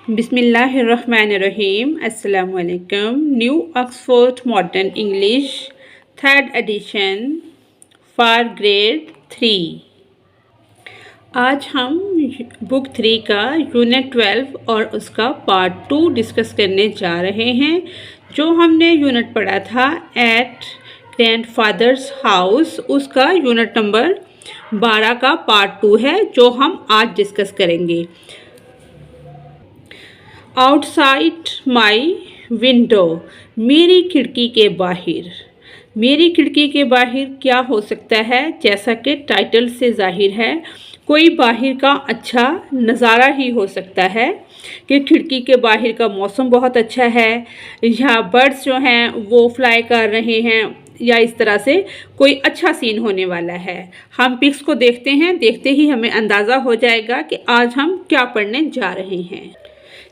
बिस्मिल्लाहिर्रहमानिर्रहीम अस्सलामुअलैकुम। New Oxford modern English third edition for grade 3। आज हम बुक 3 का यूनिट 12 और उसका पार्ट 2 डिस्कस करने जा रहे हैं। जो हमने यूनिट पढ़ा था एट ग्रैंडफादर्स हाउस, उसका यूनिट नंबर 12 का पार्ट 2 है जो हम आज डिस्कस करेंगे। आउटसाइड माई विंडो, मेरी खिड़की के बाहर। मेरी खिड़की के बाहर क्या हो सकता है? जैसा कि टाइटल से जाहिर है, कोई बाहर का अच्छा नज़ारा ही हो सकता है कि खिड़की के बाहर का मौसम बहुत अच्छा है, या बर्ड्स जो हैं वो फ्लाई कर रहे हैं, या इस तरह से कोई अच्छा सीन होने वाला है। हम पिक्स को देखते हैं, देखते ही हमें अंदाज़ा हो जाएगा कि आज हम क्या पढ़ने जा रहे हैं।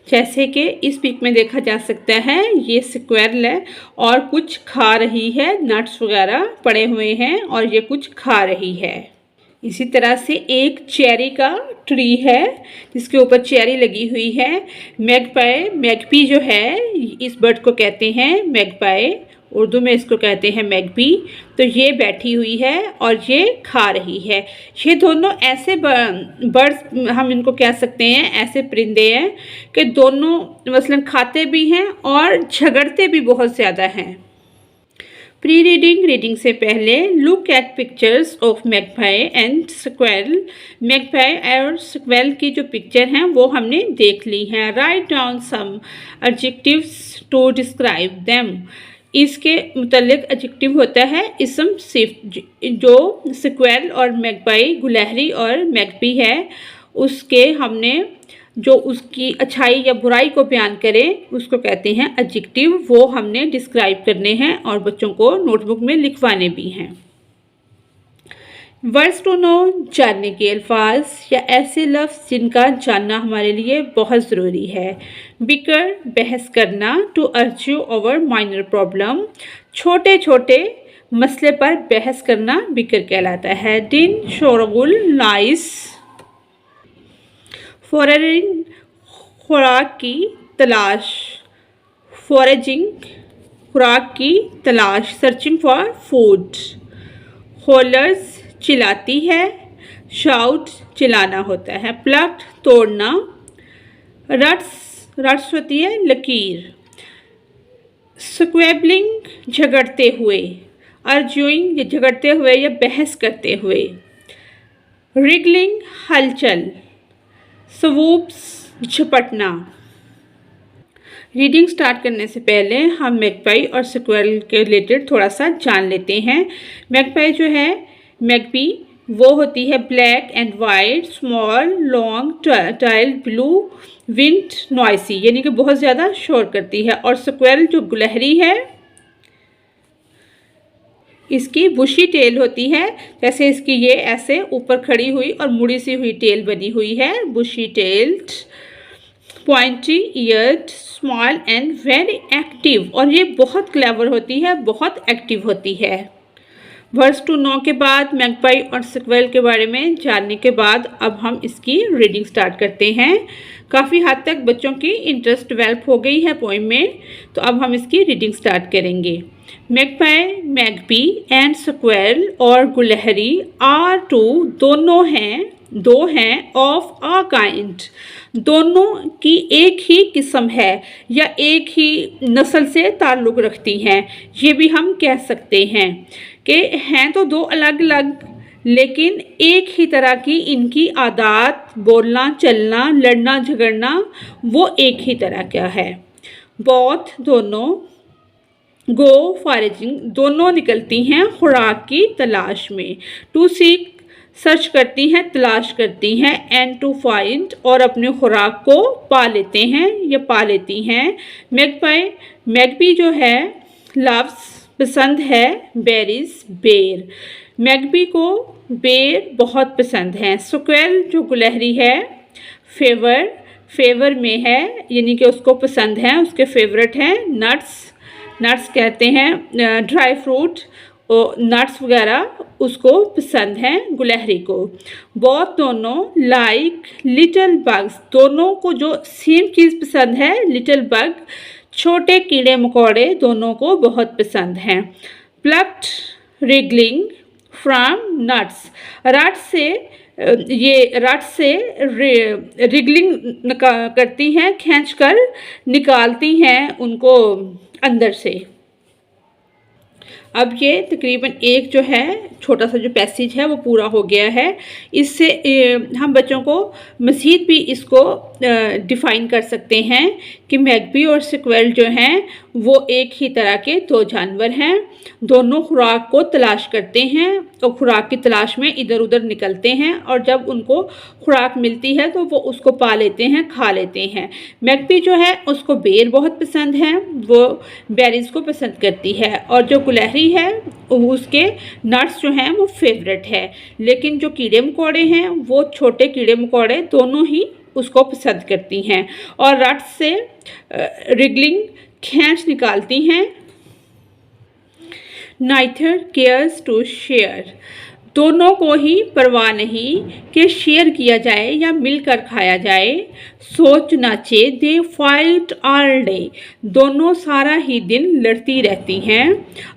जैसे कि इस पिक में देखा जा सकता है, ये स्क्वायरल है और कुछ खा रही है, नट्स वगैरह पड़े हुए हैं और ये कुछ खा रही है। इसी तरह से एक चेरी का ट्री है जिसके ऊपर चेरी लगी हुई है। मैगपाई, मैगपी जो है इस बर्ड को कहते हैं मैगपाई, उर्दू में इसको कहते हैं मैगपी। तो ये बैठी हुई है और ये खा रही है। ये दोनों ऐसे बर्ड्स, हम इनको कह सकते हैं ऐसे परिंदे हैं कि दोनों मसलन खाते भी हैं और झगड़ते भी बहुत ज़्यादा हैं। प्री रीडिंग, रीडिंग से पहले look at pictures of magpie and squirrel. Magpie और स्क्वेरल की जो पिक्चर हैं वो हमने देख ली हैं। Write down some adjectives to describe them. इसके मुतल्लिक एडजेक्टिव होता है इसम सिर्फ। जो स्क्वेरल और मैगपाई, गुलहरी और मैगपी है, उसके हमने जो उसकी अच्छाई या बुराई को बयान करें उसको कहते हैं एडजेक्टिव। वो हमने डिस्क्राइब करने हैं और बच्चों को नोटबुक में लिखवाने भी हैं। वर्ड्स टू नो, जानने के अल्फाज या ऐसे लफ्ज़ जिनका जानना हमारे लिए बहुत ज़रूरी है। बिकर, बहस करना। To argue over minor problem, छोटे छोटे मसले पर बहस करना बिकर कहलाता है। दिन, शोरगुल, नाइस। फॉरेजिंग, खुराक की तलाश। फॉरेजिंग, खुराक की तलाश, सर्चिंग फॉर फूड। होलर्स, चिल्लाती है। शाउट, चिल्लाना होता है। प्लक्ड, तोड़ना। रट्स, रट्स होती है लकीर। स्क्वेबलिंग, झगड़ते हुए। आर्ग्यूइंग, झगड़ते हुए या बहस करते हुए। रिगलिंग, हलचल। स्वूप्स, झपटना। रीडिंग स्टार्ट करने से पहले हम मैगपाई और स्क्वेरल के रिलेटेड थोड़ा सा जान लेते हैं। मैगपाई जो है, मैगपी, वो होती है black and white, small, long tile, blue, wind, noisy, यानी कि बहुत ज़्यादा शोर करती है। और स्क्वेरल जो गुलहरी है, इसकी बुशी टेल होती है, जैसे इसकी ये ऐसे ऊपर खड़ी हुई और मुड़ी सी हुई टेल बनी हुई है, bushy tailed. Pointy eared, small and very active, और ये बहुत क्लेवर होती है, बहुत एक्टिव होती है। वर्ड्स टू नो के बाद मैगपाई और स्क्वेरल के बारे में जानने के बाद अब हम इसकी रीडिंग स्टार्ट करते हैं। काफ़ी हद तक बच्चों की इंटरेस्ट डेवलप हो गई है पोइम में, तो अब हम इसकी रीडिंग स्टार्ट करेंगे। मैगपाई, मैगपी एंड स्क्वेरल और गुलहरी आर टू, दोनों हैं, दो हैं, ऑफ अ काइंड, दोनों की एक ही किस्म है या एक ही नस्ल से ताल्लुक़ रखती हैं। ये भी हम कह सकते हैं कि हैं तो दो अलग अलग, लेकिन एक ही तरह की इनकी आदत, बोलना, चलना, लड़ना, झगड़ना, वो एक ही तरह का है। बोथ, दोनों। गो फॉरेजिंग, दोनों निकलती हैं खुराक की तलाश में। टू सीक, सर्च करती हैं, तलाश करती हैं। एंड टू फाइंड, और अपने खुराक को पा लेते हैं या पा लेती हैं। मैगपाई, मैगपी जो है, लव्स, पसंद है, बेरीज, बेर। मैगपी को बेर बहुत पसंद है। स्क्वेरल जो गुलहरी है, फेवर, फेवर में है, यानी कि उसको पसंद है, उसके फेवरेट हैं। नट्स, नट्स कहते हैं ड्राई फ्रूट, नट्स वगैरह उसको पसंद हैं गुलहरी को। बोथ दोनों लाइक लिटिल बग्स, दोनों को जो सेम चीज़ पसंद है, लिटिल बग छोटे कीड़े मकोड़े दोनों को बहुत पसंद हैं। प्लक्ड रिगलिंग फ्रॉम नट्स, रट से रिगलिंग करती हैं, खींच कर निकालती हैं उनको अंदर से। अब ये तकरीबन एक जो है छोटा सा जो पैसेज है वो पूरा हो गया है। इससे हम बच्चों को मज़ीद भी इसको डिफ़ाइन कर सकते हैं कि मैगपी और स्क्वेल जो हैं वो एक ही तरह के दो जानवर हैं। दोनों खुराक को तलाश करते हैं और खुराक की तलाश में इधर उधर निकलते हैं, और जब उनको खुराक मिलती है तो वो उसको पा लेते हैं, खा लेते हैं। मैगपी जो है उसको बेर बहुत पसंद है, वो बेरीज को पसंद करती है, और जो गुलहरी है उसके नट्स जो हैं वो फेवरेट है। लेकिन जो कीड़े मकोड़े हैं वो छोटे कीड़े मकोड़े दोनों ही उसको पसंद करती हैं, और रट से रिगलिंग खींच निकालती हैं। नाइथर केयर्स टू शेयर, दोनों को ही परवाह नहीं कि शेयर किया जाए या मिलकर खाया जाए। सोच नाचे दे फाइट ऑल डे, दोनों सारा ही दिन लड़ती रहती हैं।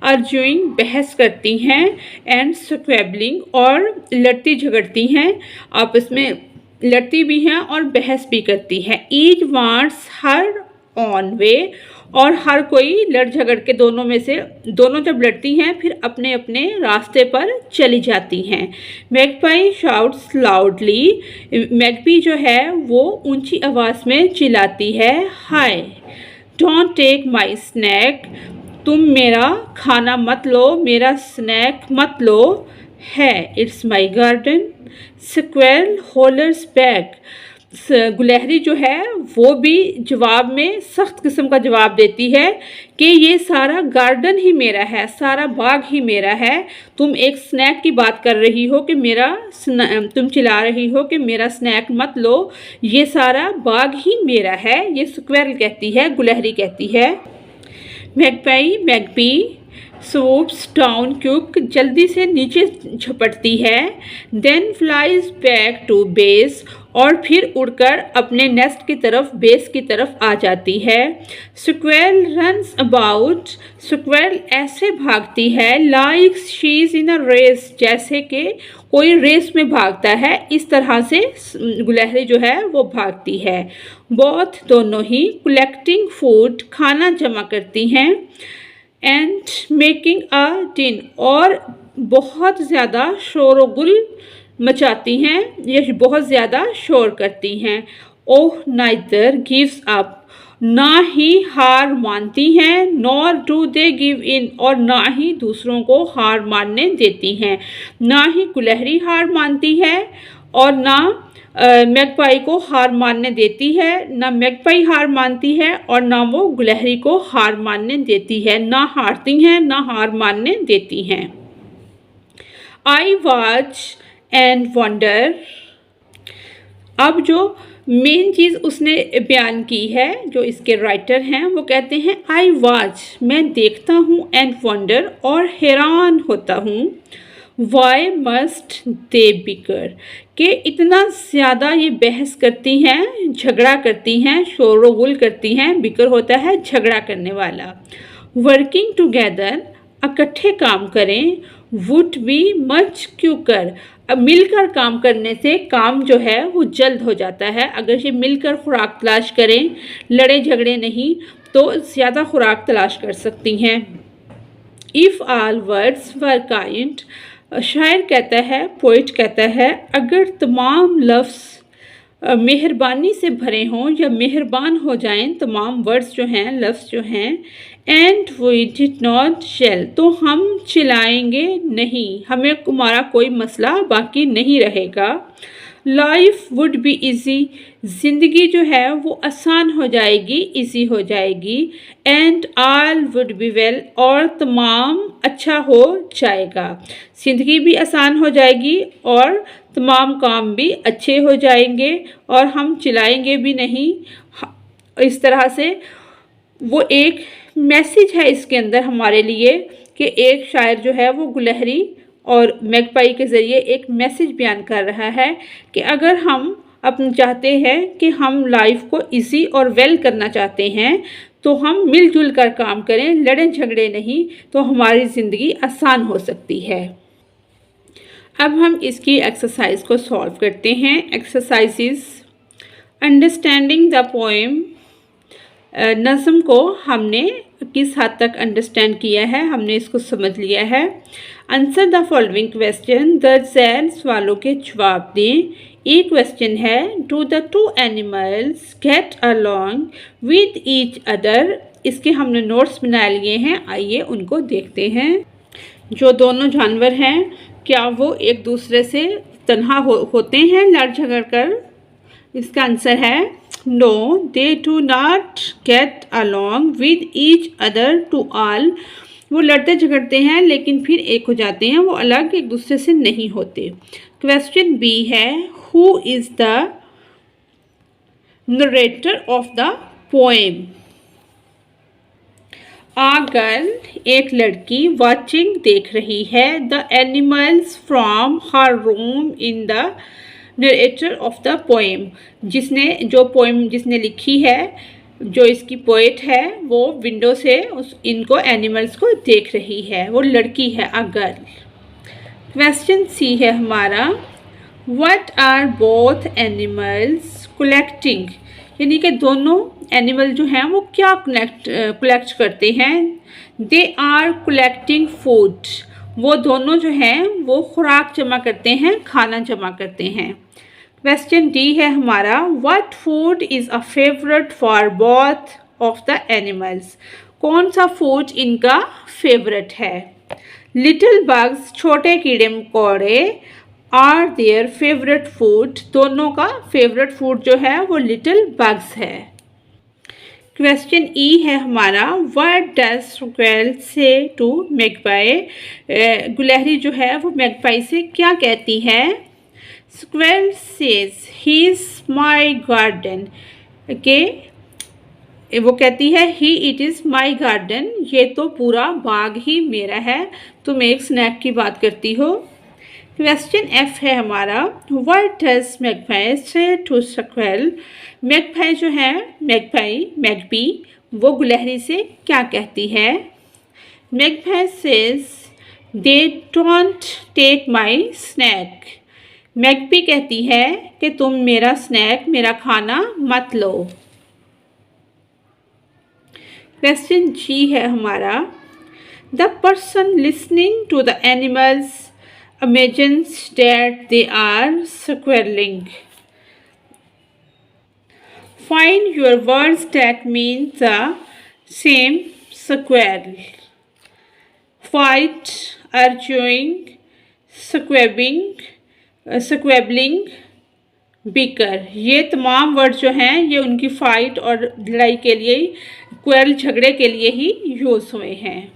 आर्ग्यूइंग बहस करती हैं, एंड स्क्वेबलिंग और लड़ती झगड़ती हैं, आपस में लड़ती भी हैं और बहस भी करती हैं। Each wants her on way, और हर कोई लड़ झगड़ के दोनों जब लड़ती हैं फिर अपने अपने रास्ते पर चली जाती हैं। मैगपाई शाउट्स लाउडली, मैगपी जो है वो ऊंची आवाज़ में चिल्लाती है, हाय डोंट टेक माई स्नैक, तुम मेरा खाना मत लो, मेरा स्नैक मत लो है, it's my garden. Squirrel hollers back, गुलहरी जो है वो भी जवाब में सख्त किस्म का जवाब देती है कि ये सारा गार्डन ही मेरा है, सारा बाग ही मेरा है, तुम एक स्नैक की बात कर रही हो कि तुम चिल्ला रही हो कि मेरा स्नैक मत लो, ये सारा बाग ही मेरा है, ये स्क्वेरल कहती है, गुलहरी कहती है। मैगपी swoops डाउन क्विक, जल्दी से नीचे झपटती है। Then flies back to base, और फिर उड़कर अपने नेस्ट की तरफ, बेस की तरफ आ जाती है। स्क्वेल रन्स अबाउट, स्क्वेल ऐसे भागती है, like she is in a race, जैसे कि कोई रेस में भागता है, इस तरह से गुलहरी जो है वो भागती है। बोथ दोनों ही कलेक्टिंग फूड, खाना जमा करती हैं, एंड मेकिंग अ दिन, और बहुत ज़्यादा शोर व गुल मचाती हैं, ये बहुत ज़्यादा शोर करती हैं। ओह नाइदर गिव्स अप, ना ही हार मानती हैं, नॉर डू दे गिव इन, और ना ही दूसरों को हार मानने देती हैं। ना ही गुलहरी हार मानती है और ना मैगपाई को हार मानने देती है, ना मैगपाई हार मानती है और ना वो गुलहरी को हार मानने देती है, ना हारती हैं ना हार मानने देती हैं। आई वॉच एंड वंडर, अब जो मेन चीज़ उसने बयान की है, जो इसके राइटर हैं वो कहते हैं आई वॉच, मैं देखता हूँ, एंड वंडर, और हैरान होता हूँ। वाई मस्ट दे बिकर, कि इतना ज़्यादा ये बहस करती हैं, झगड़ा करती हैं, शोर गुल करती हैं, बिकर होता है झगड़ा करने वाला। वर्किंग टुगेदर, इकट्ठे काम करें, वुड बी मच क्यूकर, अब मिलकर काम करने से काम जो है वो जल्द हो जाता है। अगर ये मिलकर खुराक तलाश करें, लड़े झगड़े नहीं, तो ज़्यादा खुराक तलाश कर सकती हैं। If all words were kind, शायर कहता है, पोइट कहता है, अगर तमाम लफ्ज़ मेहरबानी से भरे हों या मेहरबान हो जाएं, तमाम वर्ड्स जो हैं, लफ्ज़ जो हैं, and we did not shell, तो हम चिल्लाएंगे नहीं, हमें हमारा कोई मसला बाकी नहीं रहेगा। लाइफ वुड बी ईजी, ज़िंदगी जो है वो आसान हो जाएगी, इजी हो जाएगी। And all would be well, और तमाम अच्छा हो जाएगा, ज़िंदगी भी आसान हो जाएगी और तमाम काम भी अच्छे हो जाएंगे, और हम चिल्लाएंगे भी नहीं। इस तरह से वो एक मैसेज है इसके अंदर हमारे लिए कि एक शायर जो है वो गुलहरी और मैगपाई के ज़रिए एक मैसेज बयान कर रहा है कि अगर हम अपन चाहते हैं कि हम लाइफ को इजी और वेल करना चाहते हैं तो हम मिलजुल कर काम करें, लड़ें झगड़े नहीं, तो हमारी ज़िंदगी आसान हो सकती है। अब हम इसकी एक्सरसाइज को सॉल्व करते हैं। Exercises understanding the poem. नज़म को हमने किस हद तक अंडरस्टैंड किया है, हमने इसको समझ लिया है। आंसर द फॉलोइंग क्वेश्चन, दर्ज एंड सवालों के जवाब दें। एक क्वेश्चन है, do the two animals gate along with each other. इसके हमने नोट्स बना लिए हैं, आइए उनको देखते हैं। जो दोनों जानवर हैं क्या वो एक दूसरे से तन्हा होते हैं लड़ झगड़ कर? इसका आंसर है no, they do not get along with each other to all. वो लड़ते झगड़ते हैं लेकिन फिर एक हो जाते हैं, वो अलग एक दूसरे से नहीं होते। क्वेश्चन बी है, who is the narrator of the poem? A girl, एक लड़की, वॉचिंग देख रही है, the animals from her room in the narrator of the poem. जिसने लिखी है, जो इसकी पोएट है, वो विंडो से इनको एनिमल्स को देख रही है, वो लड़की है, अ गर्ल। क्वेश्चन सी है हमारा, what are both animals collecting? यानी कि दोनों एनिमल जो हैं वो क्या कलेक्ट करते हैं? They are collecting food. वो दोनों जो हैं वो खुराक जमा करते हैं, खाना जमा करते हैं। क्वेश्चन डी है हमारा, what food is a favourite for both of the animals? कौन सा फूड इनका फेवरेट है? लिटिल बग्स, छोटे कीड़े मकोड़े, आर देयर फेवरेट फूड। दोनों का फेवरेट फूड जो है वो लिटिल बग्स है। क्वेश्चन ई है हमारा, व्हाट डज स्क्वेल से टू मैगपाई? गुलहरी जो है वो मैगपाई से क्या कहती है? Squirrel says he is my garden. के वो कहती है he it is my garden, ये तो पूरा बाग ही मेरा है, तुम एक स्नैक की बात करती हो। क्वेश्चन एफ है हमारा, what does magpie say to squirrel? Magpie जो है, मैगपी, वो गुलहरी से क्या कहती है? Magpie says they don't take my snack. Magpie कहती है कि तुम मेरा स्नैक, मेरा खाना मत लो। क्वेश्चन जी है हमारा, the person listening to the animals imagines that they are squirreling. Find your words that mean the same squirrel. Fight, arguing, squabbling, bicker. ये तमाम वर्ड जो हैं ये उनकी फाइट और लड़ाई के लिए, क्वेरल झगड़े के लिए ही यूज़ हुए हैं।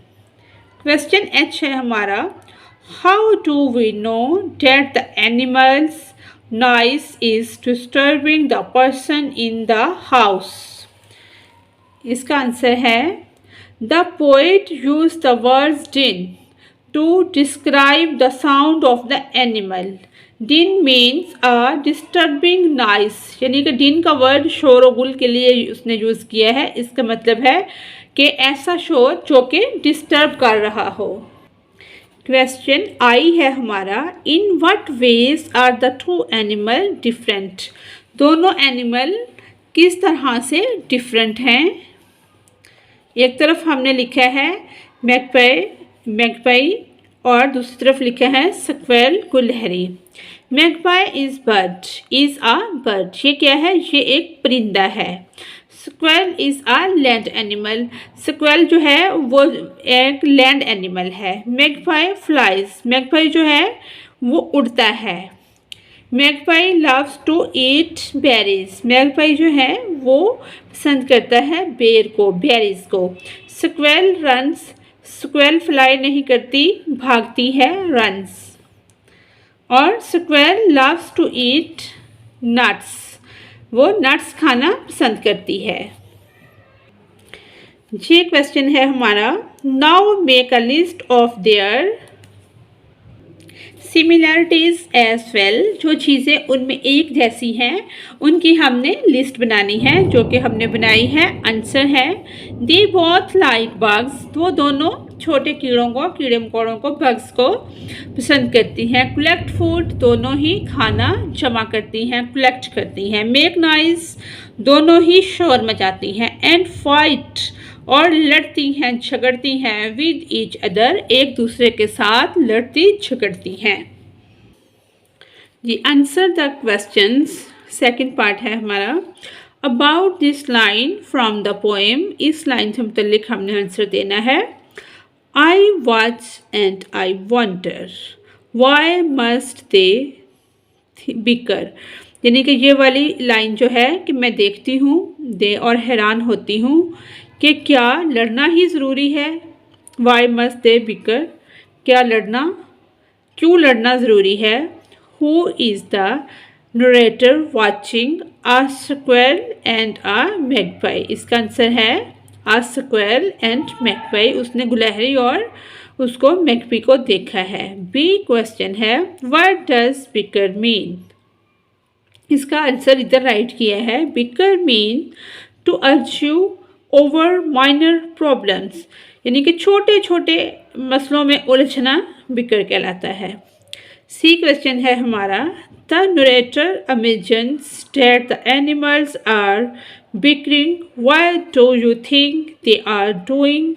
क्वेश्चन एच है हमारा, how do we know that the animal's noise is disturbing the person in the house? इसका आंसर है, the poet used the words din to describe the sound of the animal. din means a disturbing noise, यानी कि din का word शोर और गुल के लिए उसने यूज़ किया है। इसका मतलब है कि ऐसा शोर जो कि डिस्टर्ब कर रहा हो। क्वेश्चन आई है हमारा, in what ways are the two animal different? दोनों एनिमल किस तरह से डिफरेंट हैं? एक तरफ हमने लिखा है मैगपाई और दूसरी तरफ लिखा है स्क्वेल, गुलहरी। मैगपाई इज़ अ बर्ड, ये क्या है? ये एक परिंदा है। Squirrel is a land animal, squirrel जो है वो एक लैंड एनिमल है। मैगपाई फ्लाइज, मैगपाई जो है वो उड़ता है। Magpie loves to eat berries, magpie जो है वो पसंद करता है बेर को, बेरीज को। स्क्वेल रन्स, स्क्वेल फ्लाई नहीं करती, भागती है, रन्स। और squirrel loves to eat nuts, वो नट्स खाना पसंद करती है। ये क्वेश्चन है हमारा, now make a list of their similarities as well. जो चीज़ें उनमें एक जैसी हैं उनकी हमने लिस्ट बनानी है, जो कि हमने बनाई है। आंसर है दे बोथ लाइक बग्स, वो दोनों छोटे कीड़े मकोड़ों को, बग्स को पसंद करती हैं। कलेक्ट फूड, दोनों ही खाना जमा करती हैं, कलेक्ट करती हैं। मेक नॉइज, दोनों ही शोर मचाती हैं। एंड फाइट, और लड़ती हैं, झगड़ती हैं। विद ईच अदर, एक दूसरे के साथ लड़ती झगड़ती हैं। जी, answer the questions, second part है हमारा। About this line from the poem, इस लाइन से मुतल्लिक हमने आंसर देना है। I watch and I wonder why must they bicker, यानी कि ये वाली लाइन जो है कि मैं देखती हूँ दे और हैरान होती हूँ कि क्या लड़ना ही ज़रूरी है। वाई मस्ट दे बिकर, क्या लड़ना, क्यों लड़ना ज़रूरी है। Who is the narrator watching a स्क्वेल and a magpie, इसका आंसर है अ स्क्वेल एंड मैगपाई, उसने गुलहरी और उसको मैगपी को देखा है। बी क्वेश्चन है, व्हाट डज बिकर मीन, इसका आंसर इधर राइट किया है। Bicker mean to argue over minor problems, यानी कि छोटे छोटे मसलों में उलझना बिकर कहलाता है। सी क्वेश्चन है हमारा, the narrator imagines that the animals are bickering, why do you think they are doing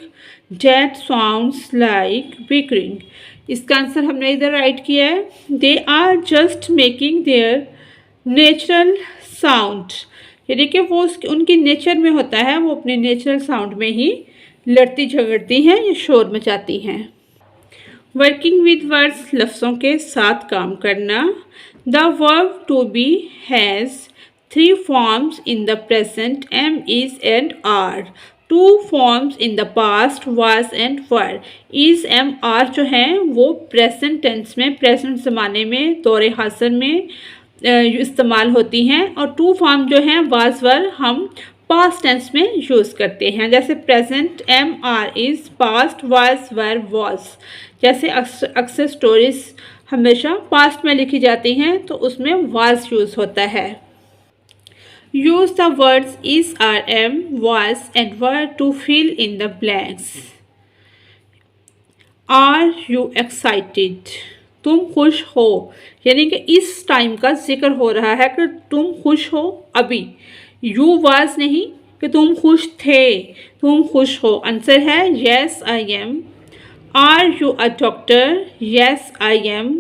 that sounds like bickering, इसका आंसर हमने इधर राइट किया है। They are just making their natural sound, यानी कि वो उनकी नेचर में होता है, वो अपने नेचुरल साउंड में ही लड़ती झगड़ती हैं या शोर मचाती हैं। वर्किंग विद वर्ड्स, लफ्ज़ों के साथ काम करना। The verb to be has 3 forms in the present, am, is and are. 2 forms in the past, was and were. Is, am, are जो हैं वो प्रेजेंट टेंस में, प्रेजेंट ज़माने में, दौरे हाज़िर में इस्तेमाल होती हैं। और 2 फॉर्म जो हैं वाज वर हम पास्ट टेंस में यूज़ करते हैं, जैसे present am are is, past was were was. जैसे अक्सर स्टोरीज हमेशा पास्ट में लिखी जाती हैं तो उसमें वाज यूज़ होता है। Use the words is, are, am, was and were to fill in the blanks. Are you excited, तुम खुश हो, यानी कि इस टाइम का जिक्र हो रहा है कि तुम खुश हो अभी। यू वाज नहीं कि तुम खुश थे, तुम खुश हो। आंसर है yes I am. Are you a doctor, yes I am.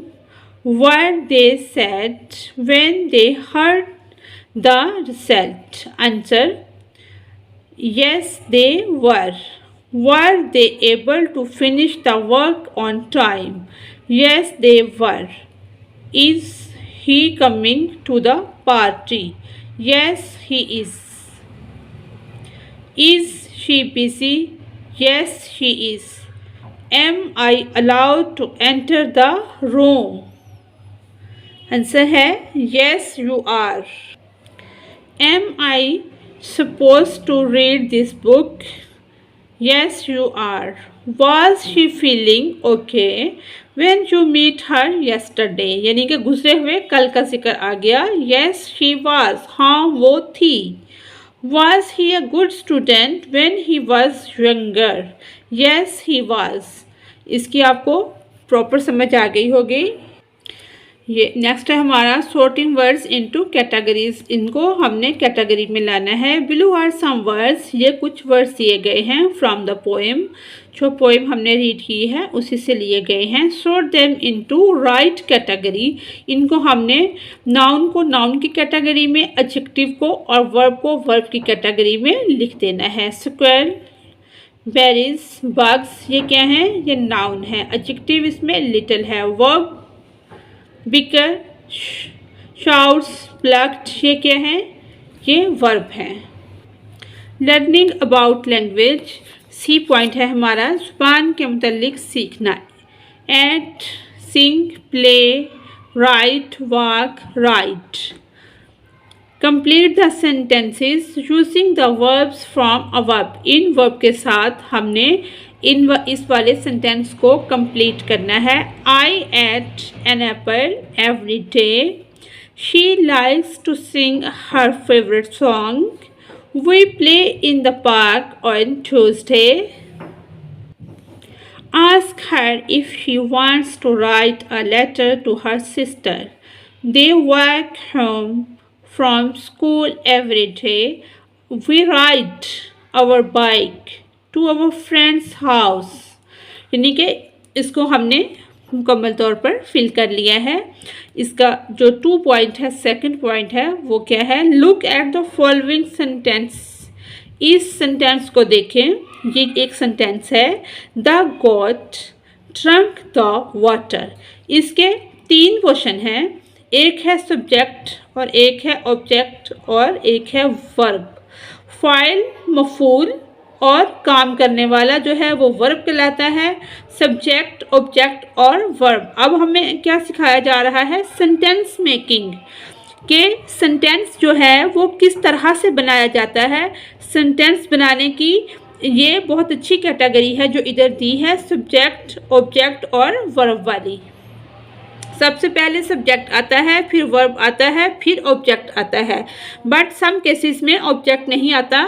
Were they sad when they heard the result, answer yes they were. Were they able to finish the work on time? Yes they were. Is he coming to the party? Yes he is. Is she busy? Yes she is. Am I allowed to enter the room? Answer है yes you are. Am I supposed to read this book? Yes, you are. Was she feeling okay when you meet her yesterday? यानी कि गुजरे हुए कल का जिक्र आ गया। Yes, she was. हाँ, वो थी। Was he a good student when he was younger? Yes, he was. इसकी आपको प्रॉपर समझ आ गई होगी। ये नेक्स्ट है हमारा सॉर्टिंग वर्ड्स इनटू कैटेगरीज, इनको हमने कैटेगरी में लाना है। बिलो आर सम वर्ड्स, ये कुछ वर्ड्स दिए गए हैं फ्रॉम द पोएम, जो पोएम हमने रीड की है उसी से लिए गए हैं। Sort them into right category, इनको हमने नाउन को नाउन की कैटेगरी में, एडजेक्टिव को और वर्ब को वर्ब की कैटेगरी में लिख देना है। स्क्वेयर, बेरीज, बग्स, ये क्या है, ये नाउन है। एडजेक्टिव इसमें लिटिल है। वर्ब बिकर, शाउट्स, प्लक्ड, ये क्या है, ये वर्ब हैं। Learning about language, C point है हमारा, ज़ुबान के मुतल्लिक सीखना। Eat, sing, play, write, walk, write. Complete the sentences using the verbs from above. इन वर्ब के साथ हमने इस वाले सेंटेंस को कंप्लीट करना है। I ate an apple every day. She likes to sing her favourite song. We play in the park on Tuesday. Ask her if she wants to write a letter to her sister. They walk home from school every day. We ride our bike to our friend's house. यानी कि इसको हमने मुकम्मल तौर पर fill कर लिया है। इसका जो 2 पॉइंट है, सेकंड पॉइंट है, वो क्या है? Look at the following sentence. इस सेंटेंस को देखें। ये एक सेंटेंस है, the goat drunk the water. इसके 3 क्वेश्चन हैं, एक है सब्जेक्ट और एक है ऑब्जेक्ट और एक है वर्ब। फाइल मफूल और काम करने वाला जो है वो वर्ब कहलाता है, सब्जेक्ट ऑब्जेक्ट और वर्ब। अब हमें क्या सिखाया जा रहा है? सेंटेंस मेकिंग के सेंटेंस जो है वो किस तरह से बनाया जाता है। सेंटेंस बनाने की ये बहुत अच्छी कैटेगरी है जो इधर दी है, सब्जेक्ट ऑब्जेक्ट और वर्ब वाली। सबसे पहले सब्जेक्ट आता है, फिर वर्ब आता है, फिर ऑब्जेक्ट आता है, बट सम केसेस में ऑब्जेक्ट नहीं आता।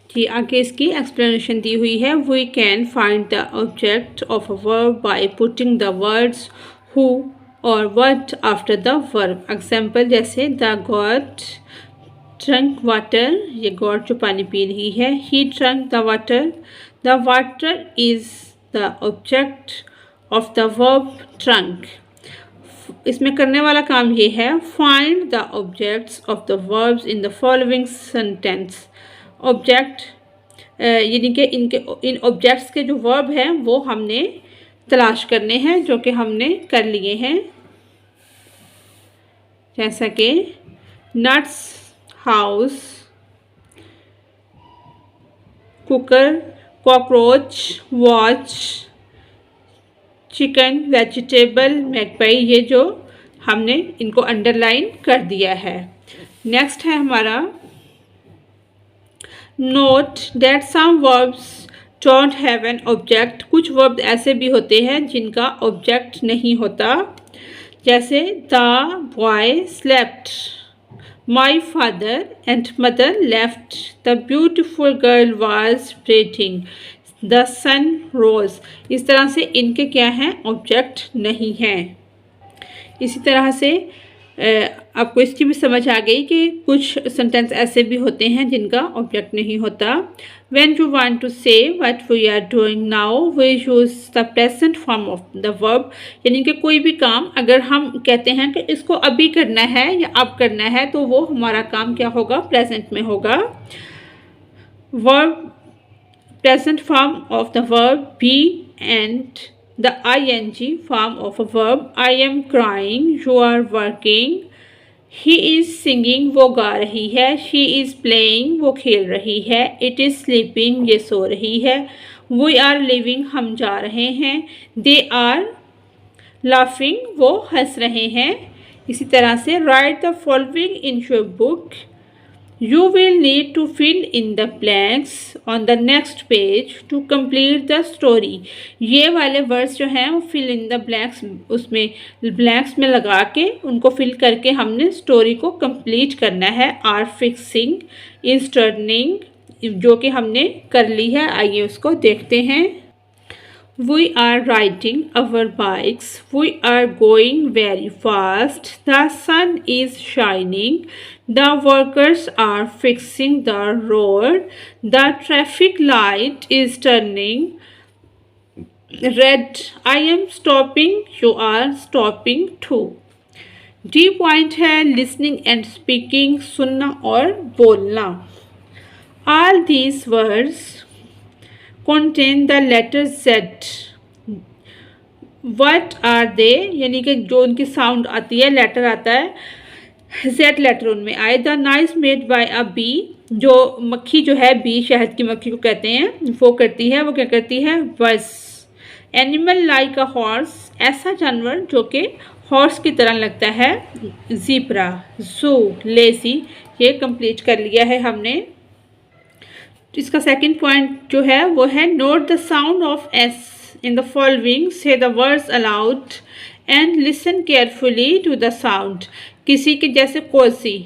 जी आगे इसकी एक्सप्लेनेशन दी हुई है। We can find the object of a verb by putting the words who और what after the verb. Example जैसे द गॉट ड्रंक वाटर, ये गॉड जो पानी पी रही है। He drunk the water is the object of the verb drunk. इसमें करने वाला काम ये है, find the objects of the verbs in the following sentence. Object यानी कि इन ऑब्जेक्ट्स के जो वर्ब हैं वो हमने तलाश करने हैं, जो कि हमने कर लिए हैं। जैसा कि nuts, house, cooker, cockroach, watch, chicken, vegetable, magpie, ये जो हमने इनको अंडरलाइन कर दिया है। नेक्स्ट है हमारा note that some verbs don't have an object. कुछ वर्ब ऐसे भी होते हैं जिनका ऑब्जेक्ट नहीं होता, जैसे the boy slept, my father and mother left, the beautiful girl was breathing, the sun rose. इस तरह से इनके क्या हैं? ऑब्जेक्ट नहीं हैं। इसी तरह से आपको इसकी भी समझ आ गई कि कुछ सेंटेंस ऐसे भी होते हैं जिनका ऑब्जेक्ट नहीं होता। When you want to say what we are doing now, we use the present form of the verb। यानी कि कोई भी काम अगर हम कहते हैं कि इसको अभी करना है या अब करना है, तो वो हमारा काम क्या होगा? प्रेजेंट में होगा। Verb present form of the verb be and the ing form of a verb। I am crying, you are working, he is singing, वो गा रही है, she is playing, वो खेल रही है, it is sleeping, ये सो रही है, we are leaving, हम जा रहे हैं, they are laughing, वो हंस रहे हैं। इसी तरह से write the following in your book। You will need to fill in the blanks on the next page to complete the story। ये वाले वर्ड्स जो हैं वो fill in the blanks, उसमें blanks में लगा के उनको fill करके हमने स्टोरी को complete करना है। are fixing, is turning, जो कि हमने कर ली है। आइए उसको देखते हैं। We are riding our bikes. We are going very fast. The sun is shining. The workers are fixing the road. The traffic light is turning red. I am stopping. You are stopping too। D point है listening and speaking, सुनना और बोलना। All these words contain the letter Z। What are they? यानी कि जो उनकी sound आती है, लेटर आता है, Z लेटर उनमें आए। The noise made by a bee, जो मक्खी जो है, बी शहद की मक्खी को कहते हैं, वो करती है, वो क्या करती है? बस। एनिमल लाइक अ हॉर्स, ऐसा जानवर जो कि हॉर्स की तरह लगता है। ज़ीब्रा, ज़ू, लेज़ी, ये कंप्लीट कर लिया है हमने। इसका सेकंड पॉइंट जो है वो है note the sound of S in the following, say the words aloud and listen carefully to the sound. किसी के जैसे कोसी,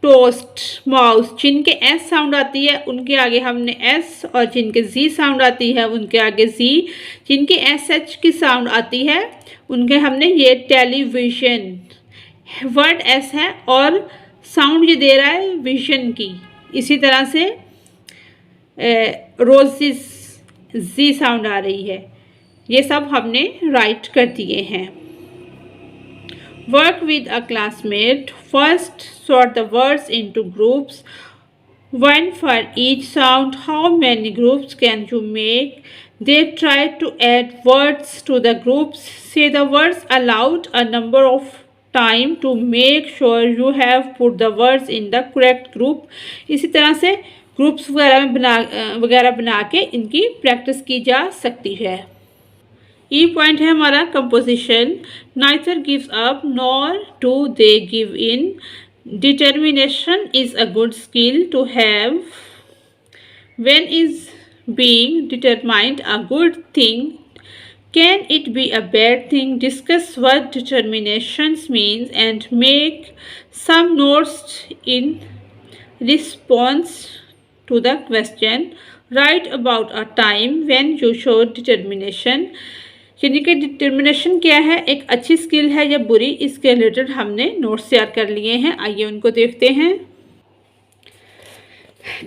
टोस्ट, माउस, जिनके एस साउंड आती है उनके आगे हमने एस, और जिनके जी साउंड आती है उनके आगे जी, जिनके एस एच की साउंड आती है उनके हमने ये टेलीविजन, वर्ड एस है और साउंड ये दे रहा है विजन की। इसी तरह से रोजिस, जी साउंड आ रही है। ये सब हमने राइट कर दिए हैं। Work with a classmate. First, sort the words into groups. One for each sound. How many groups can you make? They try to add words to the groups. Say the words aloud a number of times to make sure you have put the words in the correct group. इसी तरह से groups वगैरह बना के इनकी practice की जा सकती है। ई पॉइंट है हमारा composition. Neither gives up nor do they give in. Determination is a good skill to have. When is being determined a good thing? Can it be a bad thing? Discuss what determinations means and make some notes in response to the question. Write about a time when you show determination. यानी कि determination क्या है, एक अच्छी skill है या बुरी, इसके रिलेटेड हमने नोट्स तैयार कर लिए हैं। आइए उनको देखते हैं।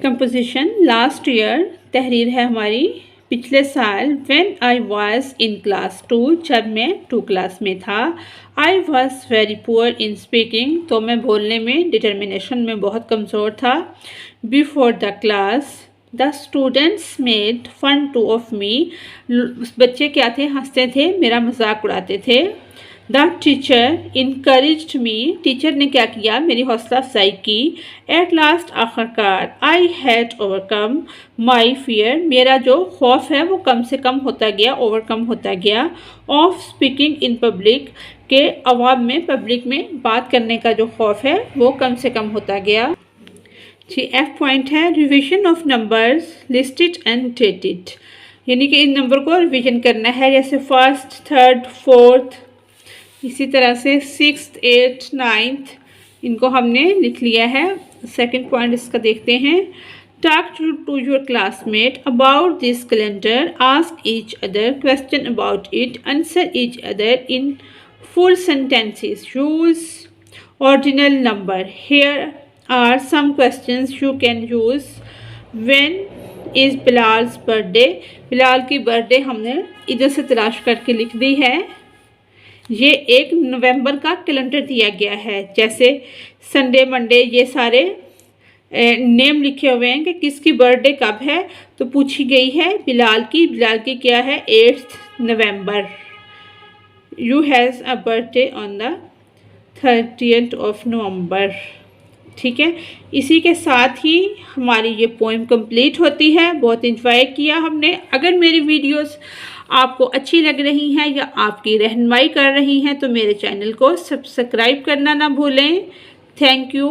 कंपोजिशन लास्ट ईयर, तहरीर है हमारी पिछले साल। When I was in class 2, जब मैं 2 क्लास में था। I was very poor in speaking, तो मैं बोलने में, डिटर्मिनेशन में बहुत कमज़ोर था। Before the class the students made fun to of me. बच्चे क्या थे, हंसते थे, मेरा मजाक उड़ाते थे। The teacher encouraged me, teacher ने क्या किया, मेरी हौसला अफजाई की। एट लास्ट, आखिरकार, I had overcome my fear, मेरा जो खौफ है वो कम से कम होता गया, ओवरकम होता गया। ऑफ स्पीकिंग इन पब्लिक, के अवाम में, पब्लिक में बात करने का जो खौफ है वो कम से कम होता गया। जी, एफ पॉइंट है revision of numbers listed and dated, यानी कि इन नंबर को रिवीजन करना है, जैसे फर्स्ट, थर्ड, फोर्थ, इसी तरह से 6th, 8th, 9th, इनको हमने लिख लिया है। सेकंड पॉइंट इसका देखते हैं। Talk to your classmate about this calendar, ask each other question about it, answer each other in full sentences, use ordinal number. Here are some questions you can use. When is Bilal's birthday? Bilal की birthday हमने इधर से तलाश करके लिख दी है। ये 1 नवंबर का कैलेंडर दिया गया है, जैसे संडे, मंडे, ये सारे नेम लिखे हुए हैं कि किसकी बर्थडे कब है, तो पूछी गई है बिलाल की। बिलाल की क्या है, 8th November. You has a birthday on the 30th of November। ठीक है, इसी के साथ ही हमारी ये पोएम कंप्लीट होती है। बहुत इंजॉय किया हमने। अगर मेरी वीडियोस आपको अच्छी लग रही हैं या आपकी रहनुमाई कर रही हैं तो मेरे चैनल को सब्सक्राइब करना ना भूलें। Thank you.